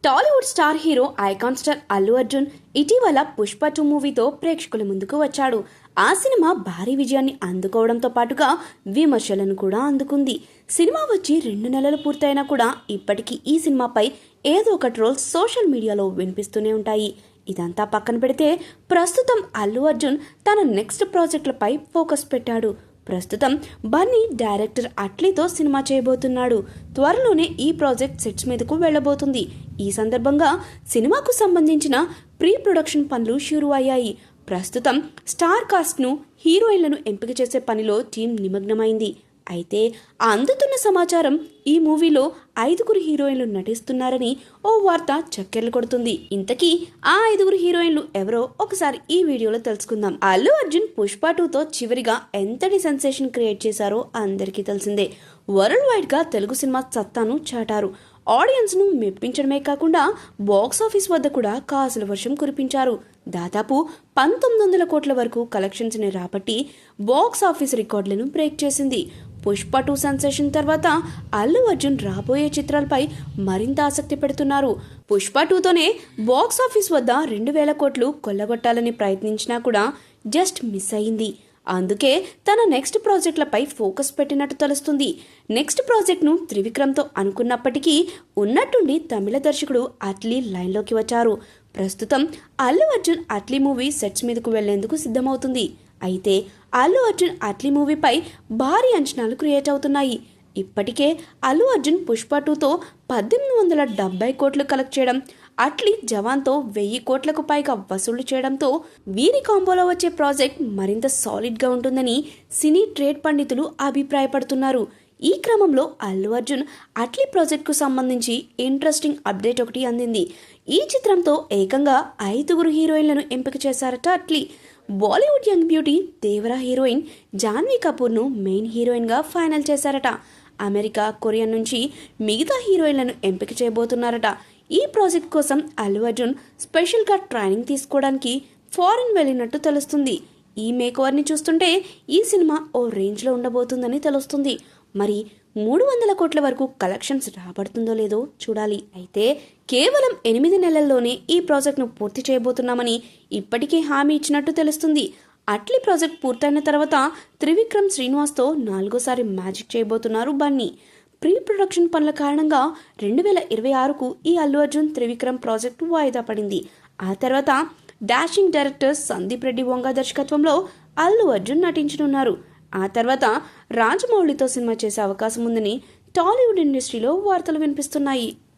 Tollywood star hero icon star Allu Arjun ఇటీవల పుష్ప 2 మూవీతో ప్రేక్షకుల ముందుకు వచ్చాడు. ఆ సినిమా భారీ విజయాన్ని అందుకోవడంతో పాటుగా విమర్శలను కూడా అందుకుంది. సినిమా వచ్చి 2 నెలలు పూర్తయినా కూడా ఇప్పటికీ ఈ సినిమాపై ఏదో ఒక ట్రోల్స్ సోషల్ మీడియాలో వినిపిస్తూనే ఉంటాయి. ఇదంతా పక్కన పెడితే ప్రస్తుతం అల్లు అర్జున్ తన నెక్స్ట్ ప్రాజెక్టులపై ఫోకస్ పెట్టాడు. ప్రస్తుతం బన్నీ డైరెక్టర్ అట్లీతో సినిమా చేయబోతున్నాడు. త్వరలోనే ఈ ప్రాజెక్ట్ సెట్స్ మీదకు వెళ్లబోతుంది. ఈ సందర్భంగా సినిమాకు సంబంధించిన ప్రీ ప్రొడక్షన్ పనులు షురూ అయ్యాయి. ప్రస్తుతం స్టార్ కాస్ట్ను హీరోయిన్లను ఎంపిక చేసే పనిలో టీం నిమగ్నమైంది. అయితే అందుతున్న సమాచారం ఈ మూవీలో 5 హీరోయిన్లు నటిస్తున్నారని ఓ వార్త చక్కెర్లు కొడుతుంది. ఇంతకీ ఆ 5 హీరోయిన్లు ఎవరో ఒకసారి ఈ వీడియోలో తెలుసుకుందాం. అల్లు అర్జున్ పుష్ప 2తో చివరిగా ఎంతటి సెన్సేషన్ క్రియేట్ చేశారో అందరికీ తెలిసిందే. వరల్డ్ వైడ్ గా తెలుగు సినిమా సత్తాను చాటారు. ఆడియన్స్ ను మెప్పించడమే కాకుండా బాక్స్ ఆఫీస్ వద్ద కూడా కాసుల వర్షం కురిపించారు. దాదాపు 1900 కోట్ల వరకు కలెక్షన్స్ ని రాబట్టి బాక్స్ ఆఫీస్ రికార్డులను బ్రేక్ చేసింది. పుష్ప 2 సెన్సేషన్ తర్వాత అల్లు అర్జున్ రాబోయే చిత్రాలపై మరింత ఆసక్తి పెడుతున్నారు. పుష్ప 2తోనే బాక్స్ ఆఫీస్ వద్ద 2000 కోట్లు కొల్లగొట్టాలని ప్రయత్నించినా కూడా జస్ట్ మిస్ అయింది. అందుకే తన నెక్స్ట్ ప్రాజెక్టులపై ఫోకస్ పెట్టినట్టు తెలుస్తుంది. నెక్స్ట్ ప్రాజెక్ట్ను త్రివిక్రమ్తో అనుకున్నప్పటికీ ఉన్నట్టుండి తమిళ దర్శకుడు అట్లీ లైన్లోకి వచ్చారు. ప్రస్తుతం అల్లు అర్జున్ అట్లీ మూవీ సెట్స్ మీదకు వెళ్లేందుకు సిద్ధమవుతుంది. అయితే అల్లు అర్జున్ అట్లీ మూవీపై భారీ అంచనాలు క్రియేట్ అవుతున్నాయి. ఇప్పటికే అల్లు అర్జున్ పుష్ప 2తో 1870 కోట్లు కలెక్ట్ చేయడం, అట్లీ జవాన్తో 1000 కోట్లకు పైగా వసూళ్లు చేయడంతో వీరి కాంబోలో వచ్చే ప్రాజెక్ట్ మరింత సాలిడ్గా ఉంటుందని సినీ ట్రేడ్ పండితులు అభిప్రాయపడుతున్నారు. ఈ క్రమంలో అల్లు అర్జున్ అట్లీ ప్రాజెక్టుకు సంబంధించి ఇంట్రెస్టింగ్ అప్డేట్ ఒకటి అందింది. ఈ చిత్రంతో ఏకంగా 5 హీరోయిన్లను ఎంపిక చేశారట Atlee. Bollywood young beauty Devara heroine Janhvi కపూర్ను మెయిన్ హీరోయిన్గా ఫైనల్ చేశారట. అమెరికా, కొరియా నుంచి మిగతా హీరోయిన్లను ఎంపిక చేయబోతున్నారట. ఈ ప్రాజెక్ట్ కోసం అల్లు అర్జున్ స్పెషల్గా ట్రైనింగ్ తీసుకోవడానికి ఫారిన్ వెళ్ళినట్టు తెలుస్తుంది. ఈ మేకోవర్ని చూస్తుంటే ఈ సినిమా ఓ రేంజ్లో ఉండబోతుందని తెలుస్తుంది. మరి 300 కోట్ల వరకు కలెక్షన్స్ రాబడుతుందో లేదో చూడాలి. అయితే కేవలం 8 నెలల్లోనే ఈ ప్రాజెక్ట్ను పూర్తి చేయబోతున్నామని ఇప్పటికే హామీ ఇచ్చినట్టు తెలుస్తుంది. అట్లీ ప్రాజెక్ట్ పూర్తయిన తర్వాత త్రివిక్రమ్ శ్రీనివాస్తో 4వ సారి మ్యాజిక్ చేయబోతున్నారు బన్నీ. ప్రీ ప్రొడక్షన్ పనుల కారణంగా 2026కు ఈ అల్లు అర్జున్ త్రివిక్రమ్ ప్రాజెక్టు వాయిదా పడింది. ఆ తర్వాత డాషింగ్ డైరెక్టర్ సందీప్ రెడ్డి వంగ దర్శకత్వంలో అల్లు అర్జున్ నటించనున్నారు. ఆ తర్వాత రాజమౌళితో సినిమా చేసే అవకాశం ఉందని టాలీవుడ్ ఇండస్ట్రీలో వార్తలు వినిపిస్తున్నాయి.